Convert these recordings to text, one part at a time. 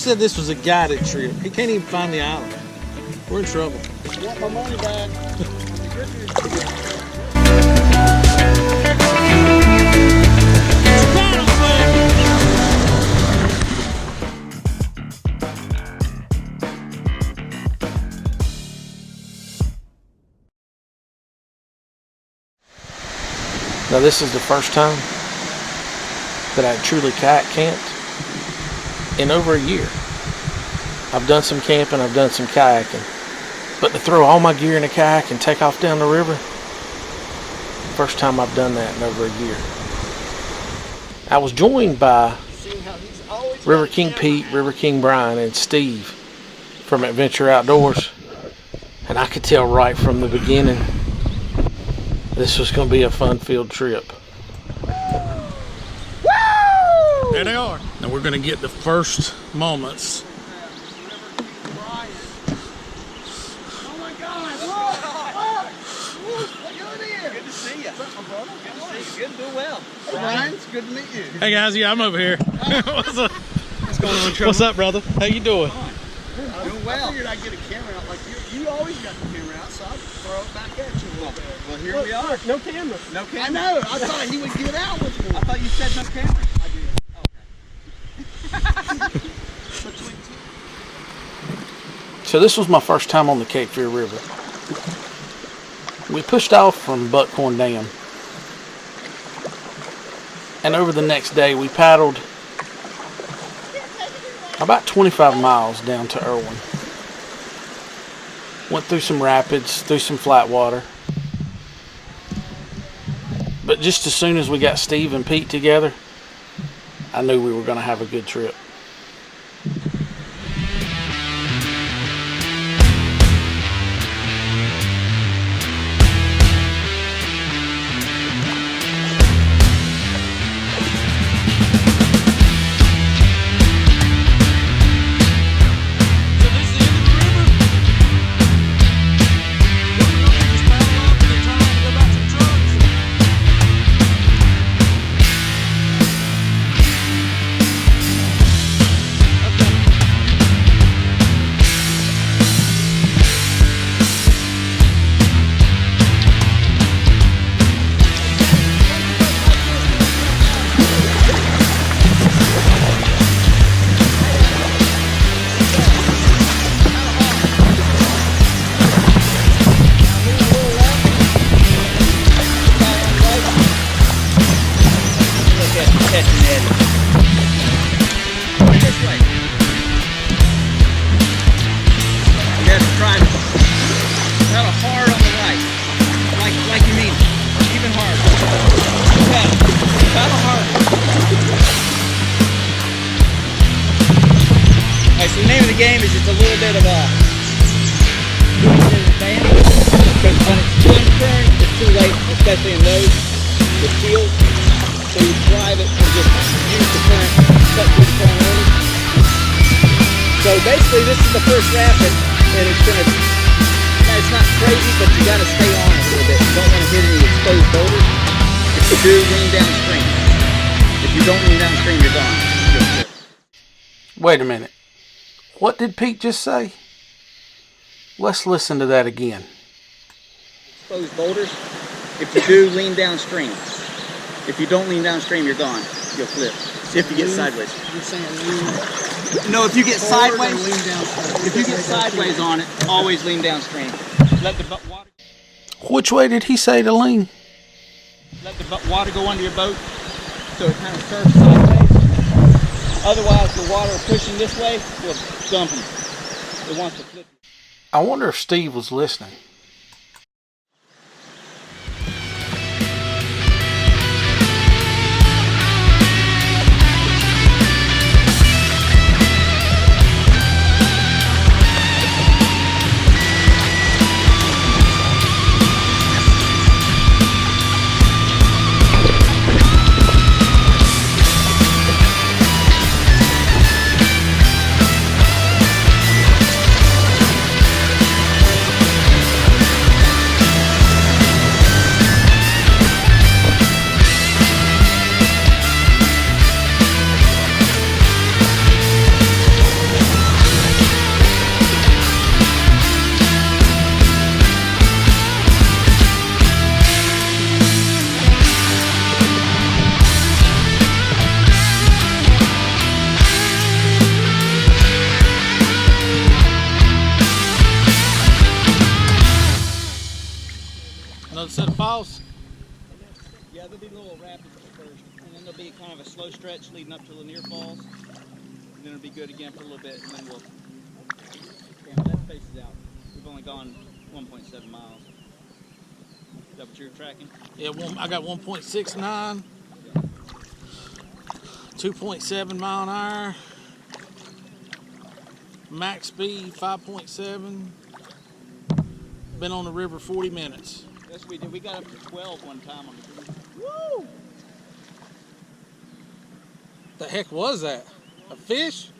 said this was a guided trip. He can't even find the island. We're in trouble. I want my money back. Now this is the first time that I truly kayak camped in over a year. I've done some camping, I've done some kayaking, but to throw all my gear in a kayak and take off down the river, first time I've done that in over a year. I was joined by River King Pete, River King Brian, and Steve from Adventure Outdoors, and I could tell right from the beginning this was going to be a fun-filled trip. Woo! There they are. Now we're going to get the first moments. Oh my God! Look! Look here! Good to see you. What's up, my brother? Good to see you. Good, doing well. Brian, it's good to meet you. Hey guys, yeah, I'm over here. What's up? What's going on, Trevor? What's up, brother? How you doing? Doing well. I figured I'd get a camera out like you. You always got the camera out, so I'll throw it back at you a little bit. Well, here we are. No camera. No camera. I know. I thought he would get out with me. I thought you said no camera. I did. Okay. So this was my first time on the Cape Fear River. We pushed off from Buckhorn Dam, and over the next day we paddled about 25 miles down to Erwin. Went through some rapids, through some flat water. But just as soon as we got Steve and Pete together, I knew we were going to have a good trip. The name of the game is just a little bit of a advantage because when it's time to turn, it's too late, especially in those with fields. So you drive it and just use the current, cut through the current early. So basically, this is the first rapid, and it's not crazy, but you got to stay on it a little bit. You don't want to hit any exposed boulders. If you do, lean downstream. If you don't lean downstream, you're gone. You'll slip. Wait a minute. What did Pete just say? Let's listen to that again. Exposed boulders. If you do, lean downstream. If you don't lean downstream, you're gone. You'll flip. If you get sideways. You're saying lean. No, if you get sideways, lean downstream. if you get sideways on it, always lean downstream. Let the water. Which way did he say to lean? Let the water go under your boat, so it kind of curves sideways. Otherwise, the water pushing this way will dump you. It wants to flip you. I wonder if Steve was listening. Another set of falls? Yeah, there'll be little rapids at first, and then there'll be kind of a slow stretch leading up to Lanier Falls. And then it'll be good again for a little bit, and then we'll... Damn, that spaces out. We've only gone 1.7 miles. Is that what you're tracking? Yeah, I got 1.69, 2.7 mile an hour, max speed 5.7. Been on the river 40 minutes. Yes, we did. We got up to 12 one time on the cruise. Woo! The heck was that? A fish?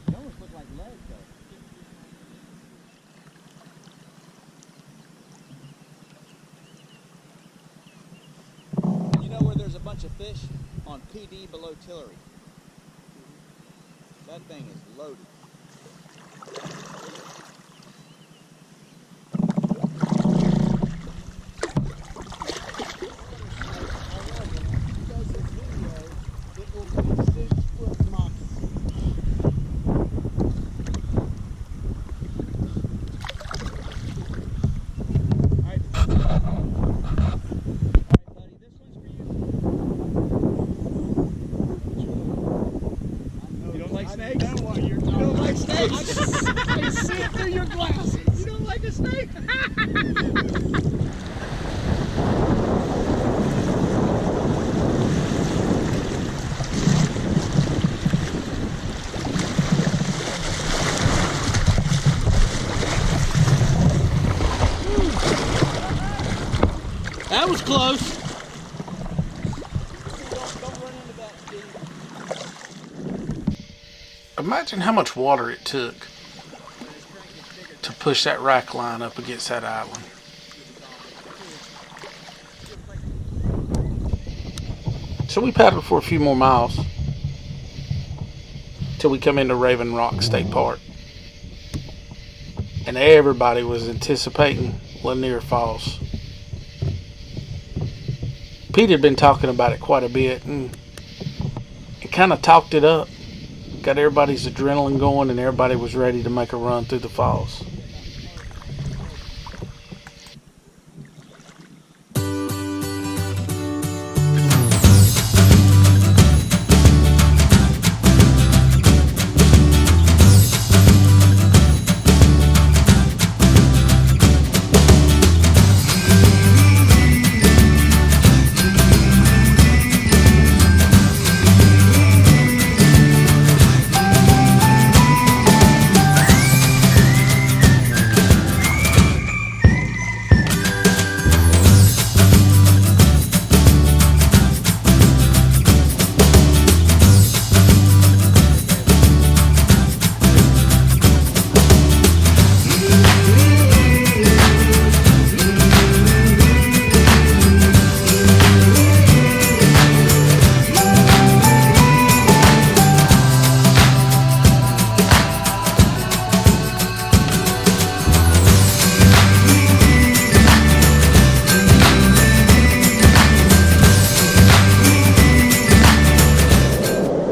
They almost look like legs, though. You know where there's a bunch of fish? On PD below Tillery. That thing is loaded. That was close. Don't run into that, Steve. Imagine how much water it took to push that rack line up against that island. So we paddled for a few more miles till we come into Raven Rock State Park. And everybody was anticipating Lanier Falls. Pete had been talking about it quite a bit and kind of talked it up. Got everybody's adrenaline going and everybody was ready to make a run through the falls.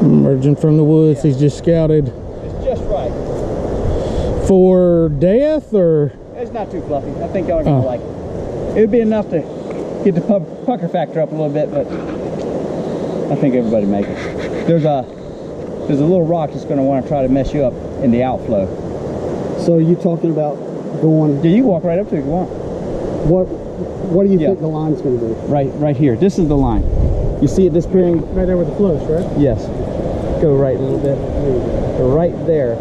Emerging from the woods, he's just scouted It's just right. for death, or It's not too fluffy. I think y'all are gonna like it. It would be enough to get the pucker factor up a little bit, but I think everybody makes it. There's a little rock that's gonna want to try to mess you up in the outflow. So you talking about going? Yeah, you can walk right up to it if you want. What do you think the line's going to be? Right here. This is the line. You see it disappearing? Right there with the flows, right? Yes. Go right a little bit. So right there,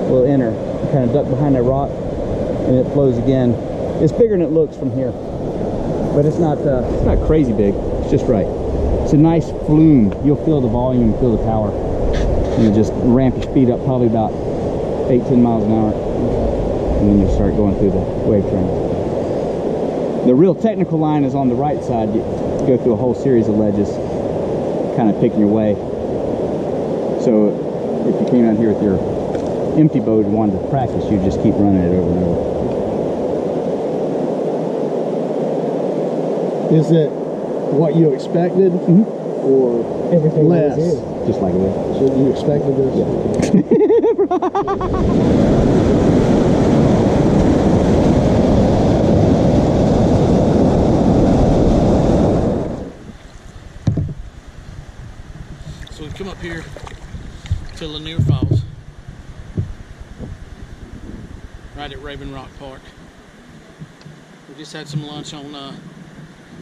we'll enter. Kind of duck behind that rock, and it flows again. It's bigger than it looks from here, but it's not crazy big. It's just right. It's a nice flume. You'll feel the volume, feel the power, and you just ramp your speed up probably about 8-10 miles an hour, and then you start going through the wave train. The real technical line is on the right side. You go through a whole series of ledges, kind of picking your way. So if you came out here with your empty boat and wanted to practice, you just keep running it over and over. Is it what you expected, or Everything less? Just like this. So you expected this? Yeah. right at Raven Rock Park. We just had some lunch on,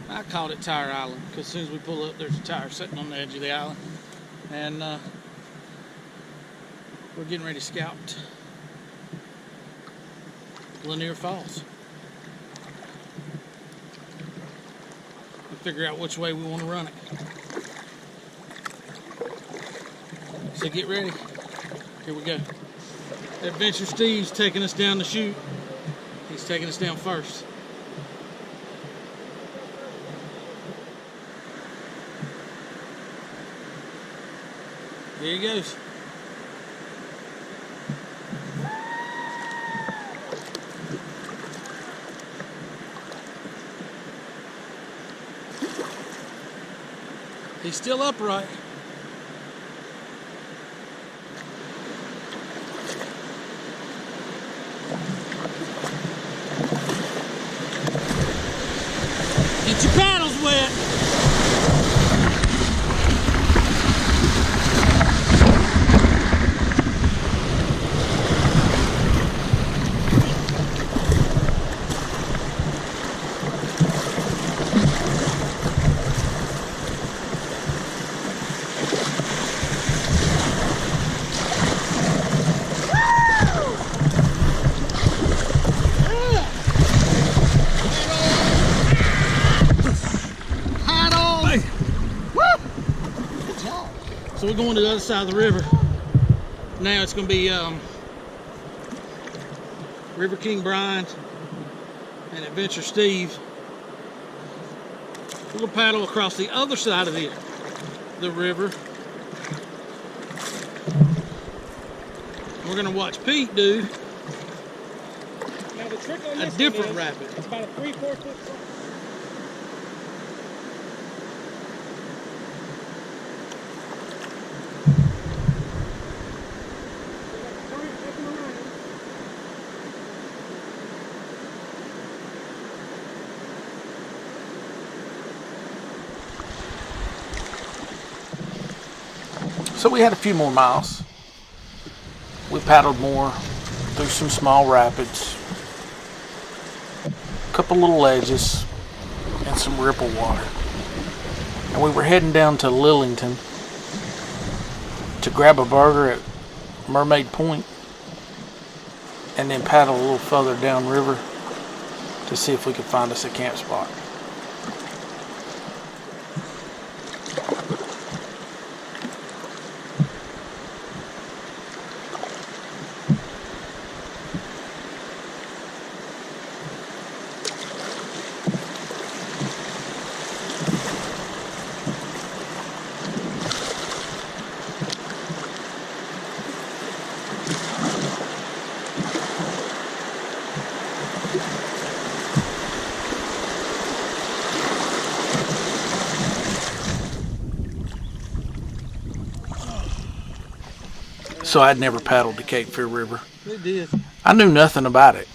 I called it Tire Island, because as soon as we pull up, there's a tire sitting on the edge of the island. And we're getting ready to scout Lanier Falls. And figure out which way we want to run it. So get ready. Here we go. Adventure Steve's taking us down the chute. He's taking us down first. There he goes. He's still upright. Get your paddles wet. So we're going to the other side of the river. Now it's going to be River King Brian and Adventure Steve. We're going to paddle across the other side of the river. We're going to watch Pete do Now the trick on a this different one is, rapid. it's about a 3-4 foot drop. So we had a few more miles. We paddled more through some small rapids, a couple little ledges, and some ripple water. And we were heading down to Lillington to grab a burger at Mermaid Point and then paddle a little further downriver to see if we could find us a camp spot. So I'd never paddled the Cape Fear River. It did. I knew nothing about it.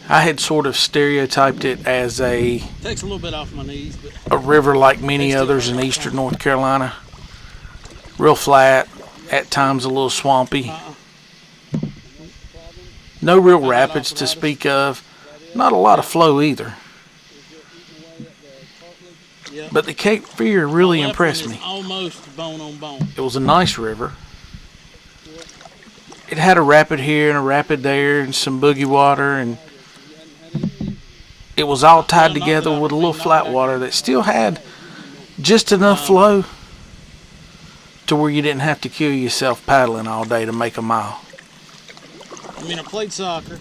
I had sort of stereotyped it as a Takes a little bit off my knees, but river like many others in eastern North Carolina. Real flat, at times a little swampy. No real rapids to speak of. Not a lot of flow either. But the Cape Fear really impressed me. Almost bone on bone. It was a nice river. It had a rapid here and a rapid there and some boogie water, and it was all tied together with a little flat water that still had just enough flow to where you didn't have to kill yourself paddling all day to make a mile. I mean, I played soccer.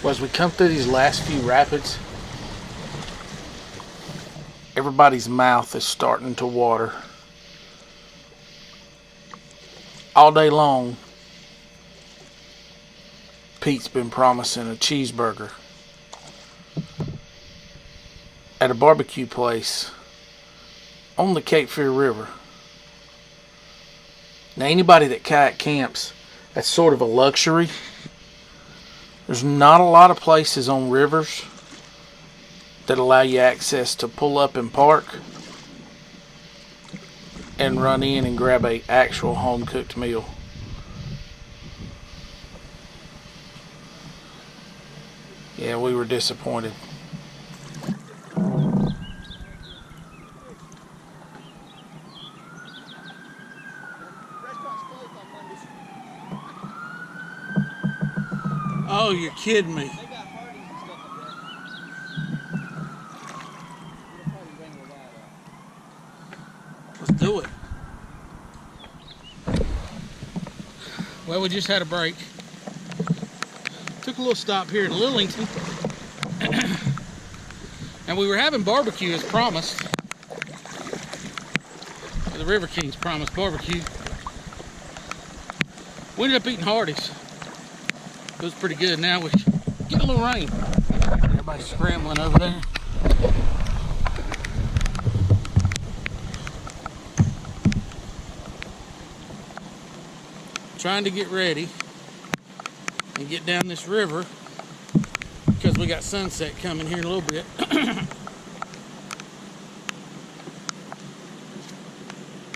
Well, as we come through these last few rapids, everybody's mouth is starting to water. All day long, Pete's been promising a cheeseburger at a barbecue place on the Cape Fear River. Now, anybody that kayak camps, that's sort of a luxury. There's not a lot of places on rivers that allow you access to pull up and park and run in and grab a actual home cooked meal. Yeah, we were disappointed. Oh, you're kidding me. Let's do it. Well, we just had a break. Took a little stop here in Lillington. And we were having barbecue as promised. The River Kings promised barbecue. We ended up eating Hardee's. It was pretty good. Now we get a little rain. Everybody's scrambling over there. Trying to get ready and get down this river because we got sunset coming here in a little bit.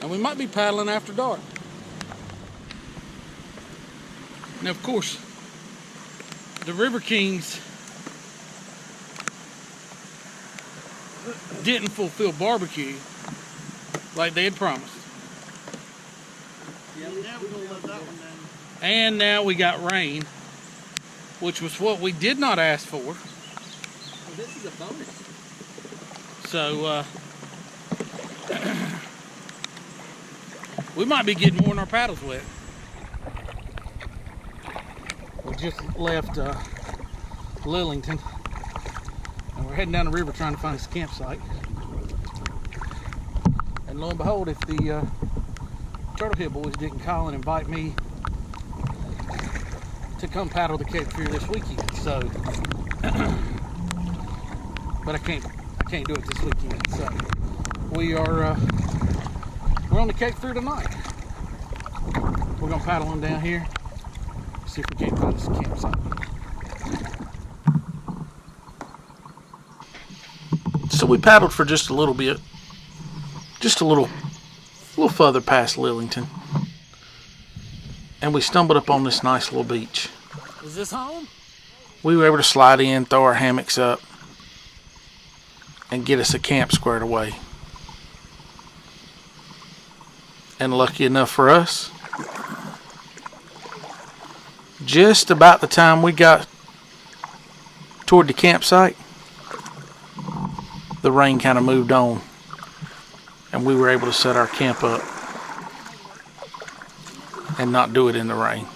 And we might be paddling after dark. Now, of course, the River Kings didn't fulfill barbecue like they had promised. Yeah, now we're going to let that one down. And now we got rain, which was what we did not ask for. Well, this is a bonus. So, we might be getting more than our paddles wet. We just left Lillington, and we're heading down the river trying to find this campsite. And lo and behold, if the Turtle Hill boys didn't call and invite me to come paddle the Cape Fear this weekend, so but I can't do it this weekend. So we're on the Cape Fear tonight. We're gonna paddle on down here, see if we can't find us a campsite. So we paddled for just a little bit, just a little further past Lillington, and we stumbled up on this nice little beach. Is this home? We were able to slide in, throw our hammocks up, and get us a camp squared away. And lucky enough for us, just about the time we got toward the campsite, the rain kind of moved on, and we were able to set our camp up and not do it in the rain.